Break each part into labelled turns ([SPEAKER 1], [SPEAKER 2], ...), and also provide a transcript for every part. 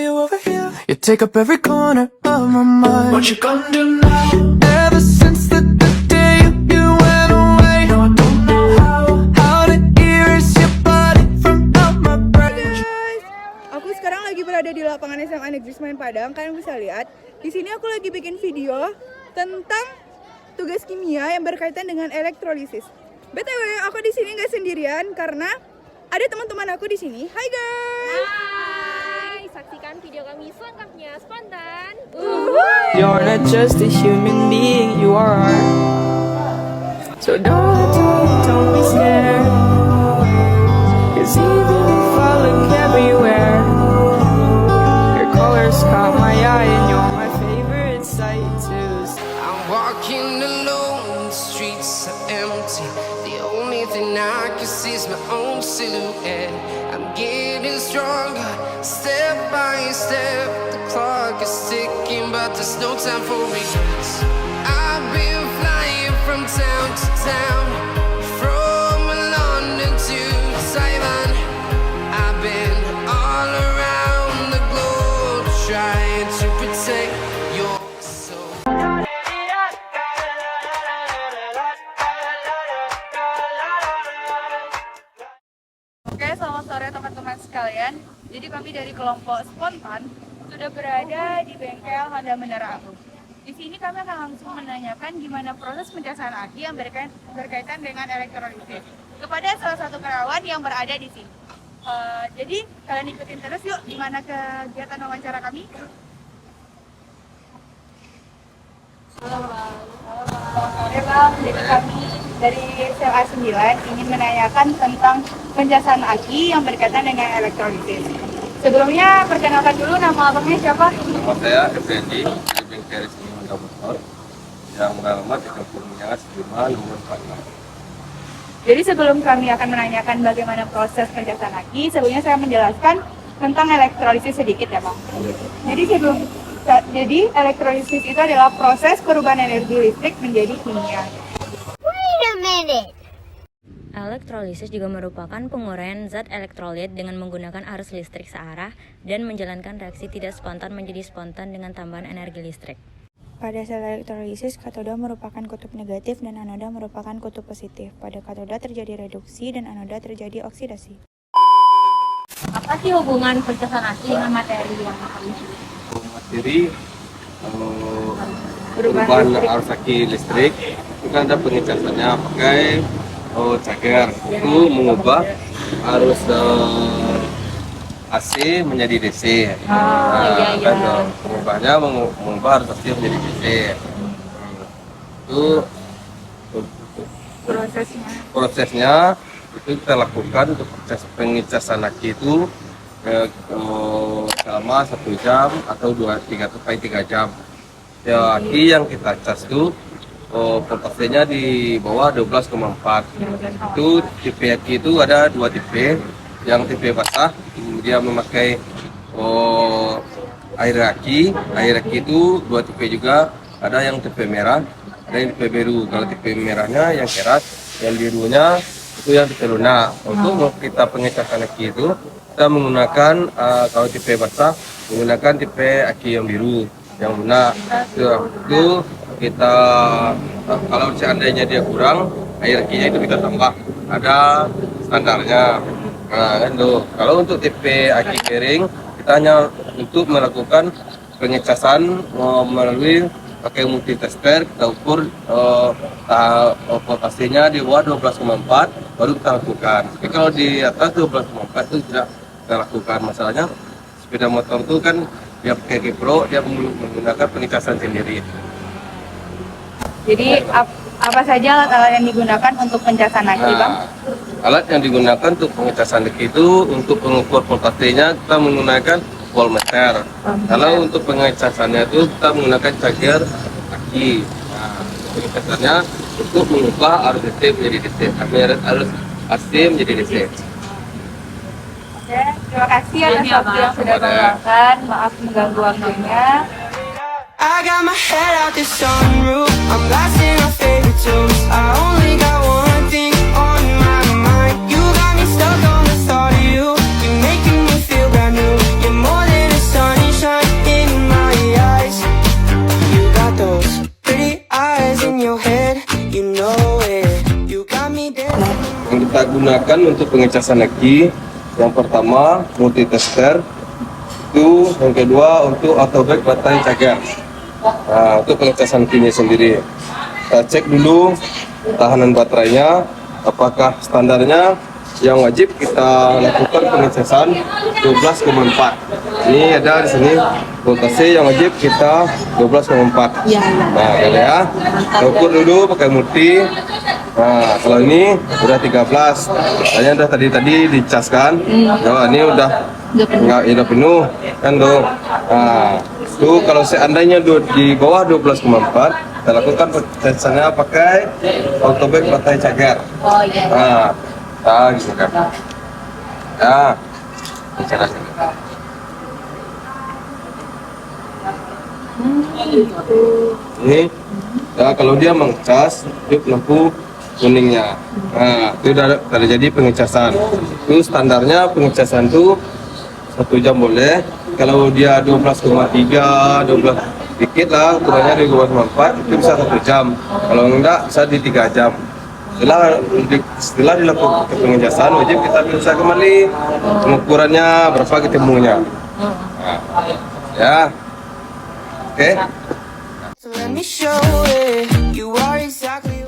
[SPEAKER 1] you over here. You take up every corner of my mind. What you gonna do now? Ever since the day you went away, no, I don't know how to erase your body from out my brain.
[SPEAKER 2] Aku sekarang lagi berada di lapangan SMA Negeri Semen Padang. Kalian bisa lihat, di sini aku lagi bikin video tentang tugas kimia yang berkaitan dengan elektrolisis. BTW, aku di sini nggak sendirian karena ada teman-teman aku di sini. Hai guys.
[SPEAKER 3] Hai, saksikan video kami selengkapnya spontan.
[SPEAKER 1] You're not just a human being, you are art. So don't be scared. 'Cause even if I look everywhere, your colors caught my eye and you're my favorite sight to see.
[SPEAKER 4] I'm walking alone, the streets are empty. The only thing I can see is my own silhouette. I'm getting stronger, step by step. The clock is ticking, but there's no time for regrets. I've been flying from town to town, from London to Taiwan. I've been all around the globe, trying to protect your soul.
[SPEAKER 2] Oke, selamat sore teman-teman sekalian. Jadi kami dari kelompok Spontan sudah berada di bengkel Honda Menara Agung. Di sini kami akan langsung menanyakan gimana proses pencacahan aki yang berkaitan dengan elektrolisis kepada salah satu karyawan yang berada di sini. Jadi kalian ikutin terus yuk gimana kegiatan wawancara kami. Halo Bang, jadi kami dari SMA 9 ingin menanyakan tentang pencacahan aki yang berkaitan dengan elektrolisis. Sebelumnya perkenalkan dulu nama abangnya siapa?
[SPEAKER 5] Nama saya Effendi, dari bengkel sini Honda Motor yang beralamat di Kampung Minyangas 5 nomor 46.
[SPEAKER 2] Jadi sebelum kami akan menanyakan bagaimana proses pencacahan aki, sebelumnya saya menjelaskan tentang elektrolisis sedikit ya Bang. Jadi elektrolisis itu adalah proses perubahan energi listrik menjadi kimia.
[SPEAKER 3] Wait a minute.
[SPEAKER 6] Elektrolisis juga merupakan penguraian zat elektrolit dengan menggunakan arus listrik searah dan menjalankan reaksi tidak spontan menjadi spontan dengan tambahan energi listrik.
[SPEAKER 7] Pada sel elektrolisis, katoda merupakan kutub negatif dan anoda merupakan kutub positif. Pada katoda terjadi reduksi dan anoda terjadi oksidasi.
[SPEAKER 6] Apa sih hubungan pencacahan aki dengan materi yang kami
[SPEAKER 5] Materi perubahan arus aki listrik itu kan ada pengecasannya pakai cager itu mengubah arus AC menjadi DC. Kan perubahannya mengubah arus AC menjadi DC. Itu prosesnya itu kita lakukan untuk proses pengecasan aki itu selama 1 jam atau 3 jam. Ya, aki yang kita cas itu voltasenya di bawah 12,4. Itu tipe aki itu ada 2 tipe. Yang tipe basah dia memakai air aki. Air aki itu 2 tipe juga. Ada yang tipe merah, ada yang tipe biru. Kalau tipe merahnya yang keras, yang birunya itu yang tipe lunak. Untuk kita pengecasan aki itu kita menggunakan kalau tipe basah menggunakan tipe aki yang biru, yang lunak. Itu kita kalau seandainya dia kurang air akinya itu kita tambah, ada standarnya. Nah, kan tuh. Kalau untuk tipe aki kering kita hanya untuk melakukan pengecasan melalui pakai multitester, kita ukur voltasenya di bawah 12,4 baru kita lakukan. Tapi kalau di atas 12,4 itu tidak kita lakukan. Masalahnya sepeda motor itu kan dia pakai G-Pro, dia menggunakan pengecasan sendiri.
[SPEAKER 2] Jadi apa saja alat-alat yang digunakan untuk pencacahan aki Bang?
[SPEAKER 5] Alat yang digunakan untuk pengecasan aki itu untuk mengukur voltasenya kita menggunakan voltmeter. Kalau untuk pengecasannya itu kita menggunakan cager aki. Nah, pengecasannya untuk mengubah arus DC menjadi DC, arus AC menjadi DC.
[SPEAKER 2] Oke, terima kasih atas waktu yang sudah meluangkan. Maaf mengganggu waktunya.
[SPEAKER 1] I got my head out the sunroof. I'm blasting our favorite tunes. I only got one thing on my mind. You got me stuck on the thought of you. You're making me feel brand new. You're more than a sunny
[SPEAKER 5] gunakan untuk pengecasan aki. Yang pertama multitester, itu yang kedua untuk autoback baterai cager. Nah, untuk pengecasan kinya sendiri, kita cek dulu tahanan baterainya, apakah standarnya. Yang wajib kita lakukan pengecasan 12,4. Ini ada di sini voltase yang wajib kita 12,4. Nah, ya. Kita ukur dulu pakai multi. Nah, kalau ini udah 13. Tanya udah tadi dicaskan. Nah, ini udah udah penuh kan tuh. Nah, tuh kalau seandainya di bawah 12,4, kita lakukan pengecasannya pakai autoback baterai cager. Nah, gitu kan. Ya, bicara sini. Ini, ya kalau dia mengecas, hidup lampu kuningnya. Nah, itu udah terjadi pengecasan. Itu standarnya pengecasan itu 1 jam boleh. Kalau dia 12,3, 12 dikit lah, ukurannya 12,4, itu bisa 1 jam. Kalau enggak, bisa di 3 jam. Setelah dilakukan pengecasan, wajib kita periksa kembali pengukurannya berapa ketemunya. Nah, ya, oke.
[SPEAKER 4] So let me show it. You are exactly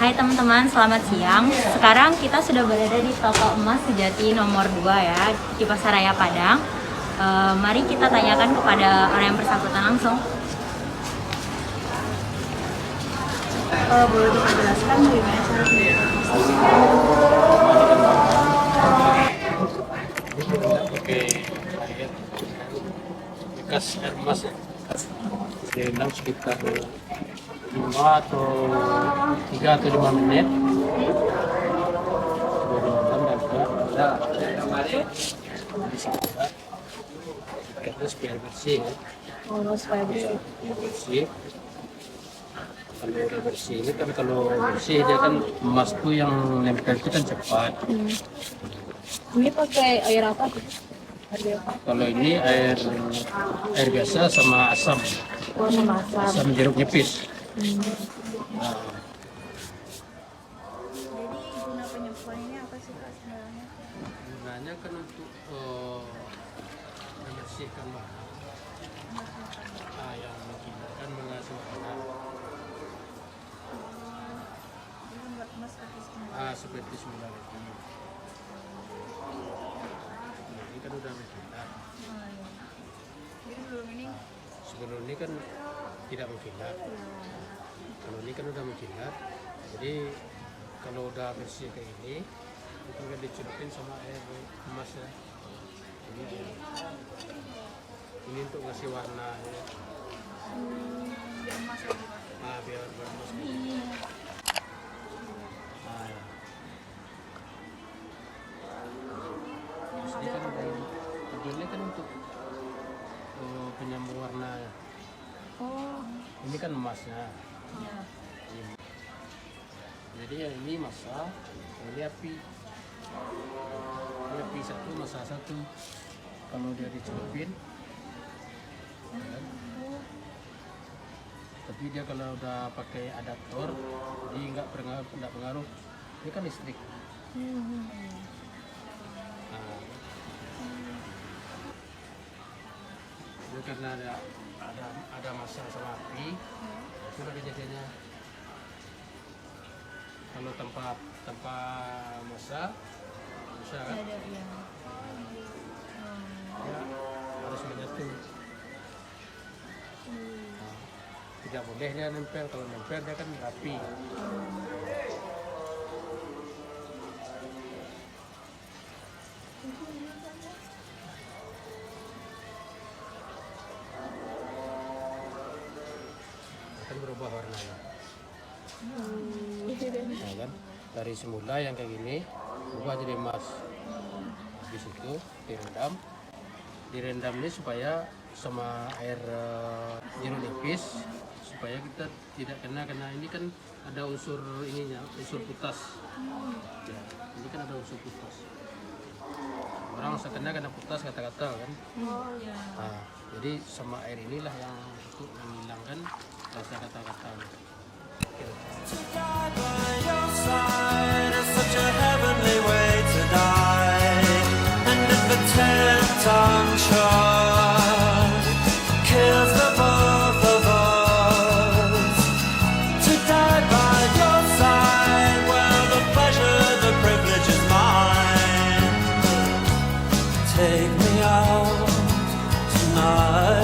[SPEAKER 6] Hai teman-teman, selamat siang. Sekarang kita sudah berada di toko emas sejati nomor 2 ya, di Pasaraya Padang. Mari kita tanyakan kepada orang yang bersangkutan langsung. Boleh dijelaskan bagaimana cara
[SPEAKER 8] bekas air emas ya, direndam sekitar 5 atau 3 atau 5 menit. Terus biar bersih ya.
[SPEAKER 6] supaya bersih?
[SPEAKER 8] Bersih. Kalau udah bersih ini kan, kalau bersih dia kan emas tuh yang nempel itu kan cepat.
[SPEAKER 6] Ini pakai air apa?
[SPEAKER 8] Kalau ini air biasa sama asam.
[SPEAKER 6] Sama asam.
[SPEAKER 8] Asam jeruk nipis. Nah,
[SPEAKER 7] Jadi guna penyemprotan ini apa sih Kak sebenarnya?
[SPEAKER 8] gunanya kan untuk membersihkan bahan yang menghilangkan mengasuh warna. Seperti semula itu. Ini kan udah mengkilat. Sebelum ini kan tidak mengkilat. Kalau ini kan udah mengkilat. Jadi kalau udah bersih kayak ini, itu kan dicelupin sama air emas ya. Ini untuk ngasih warna ya. Biar emas gitu. Ini kan tujuannya kan untuk penyambung warna ya. Ini kan emasnya. Jadi yang ini masa, ini api. Ini api satu, masa satu. Kalau dia dicelupin, tapi dia kalau udah pakai adaptor, dia nggak pengaruh. Ini kan listrik. Itu karena ada masa sama api, itu udah kejadiannya. Kalau tanpa masa, bisa kan? Ya, harus menyatu. Tidak boleh dia nempel. Kalau nempel dia kan rapi. Akan berubah warnanya. Nah, kan? Dari semula yang kayak gini berubah jadi emas. Habis itu direndam ini supaya sama air jeruk nipis, supaya kita tidak kena ini kan ada unsur ininya, unsur putas ya, ini kan ada unsur putas. orang setelnya kena putas kata-kata kan. Nah, jadi sama air inilah yang untuk menghilangkan rasa kata-kata.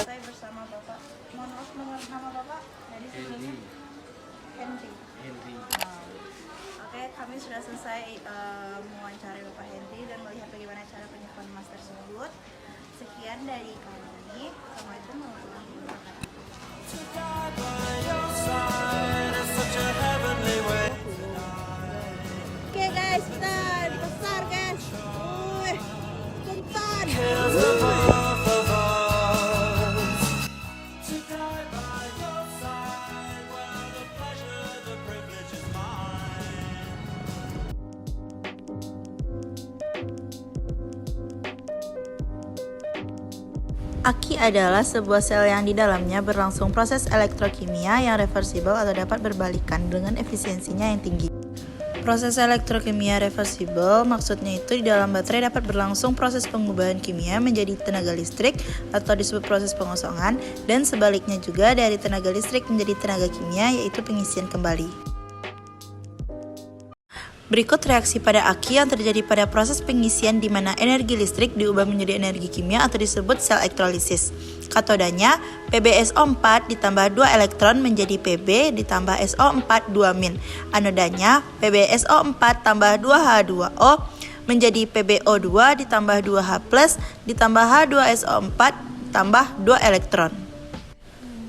[SPEAKER 9] Saya bersama Bapak. Mohon maaf, nama Bapak dari sebelumnya. Henry. Oke, kami sudah selesai mewawancarai Bapak Henry dan melihat bagaimana cara penyimpanan emas tersebut. Sekian dari kami. Assalamualaikum warahmatullahi wabarakatuh. Oke guys, kita di pasar guys. Wih, spontan. Aki adalah sebuah sel yang di dalamnya berlangsung proses elektrokimia yang reversibel atau dapat berbalikan dengan efisiensinya yang tinggi. Proses elektrokimia reversibel maksudnya itu di dalam baterai dapat berlangsung proses pengubahan kimia menjadi tenaga listrik atau disebut proses pengosongan, dan sebaliknya juga dari tenaga listrik menjadi tenaga kimia yaitu pengisian kembali. Berikut reaksi pada aki yang terjadi pada proses pengisian di mana energi listrik diubah menjadi energi kimia atau disebut sel elektrolisis. Katodanya PbSO4 ditambah 2 elektron menjadi Pb ditambah SO4 2-. Anodanya PbSO4 tambah 2H2O menjadi PbO2 ditambah 2H+ ditambah H2SO4 tambah 2 elektron.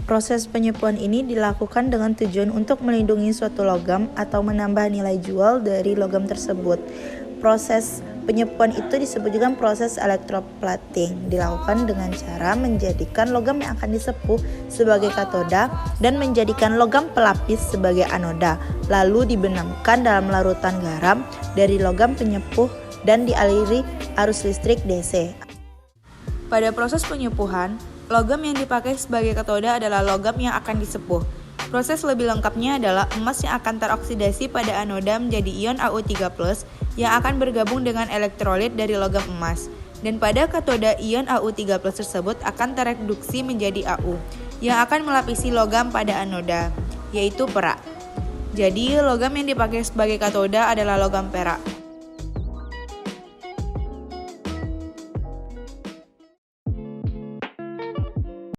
[SPEAKER 9] Proses penyepuhan ini dilakukan dengan tujuan untuk melindungi suatu logam atau menambah nilai jual dari logam tersebut. Proses penyepuhan itu disebut juga proses elektroplating. Dilakukan dengan cara menjadikan logam yang akan disepuh sebagai katoda dan menjadikan logam pelapis sebagai anoda, lalu dibenamkan dalam larutan garam dari logam penyepuh dan dialiri arus listrik DC. Pada proses penyepuhan, logam yang dipakai sebagai katoda adalah logam yang akan disepuh. Proses lebih lengkapnya adalah emas yang akan teroksidasi pada anoda menjadi ion Au3+, yang akan bergabung dengan elektrolit dari logam emas. Dan pada katoda ion Au3+ tersebut akan tereduksi menjadi Au, yang akan melapisi logam pada anoda, yaitu perak. Jadi logam yang dipakai sebagai katoda adalah logam perak.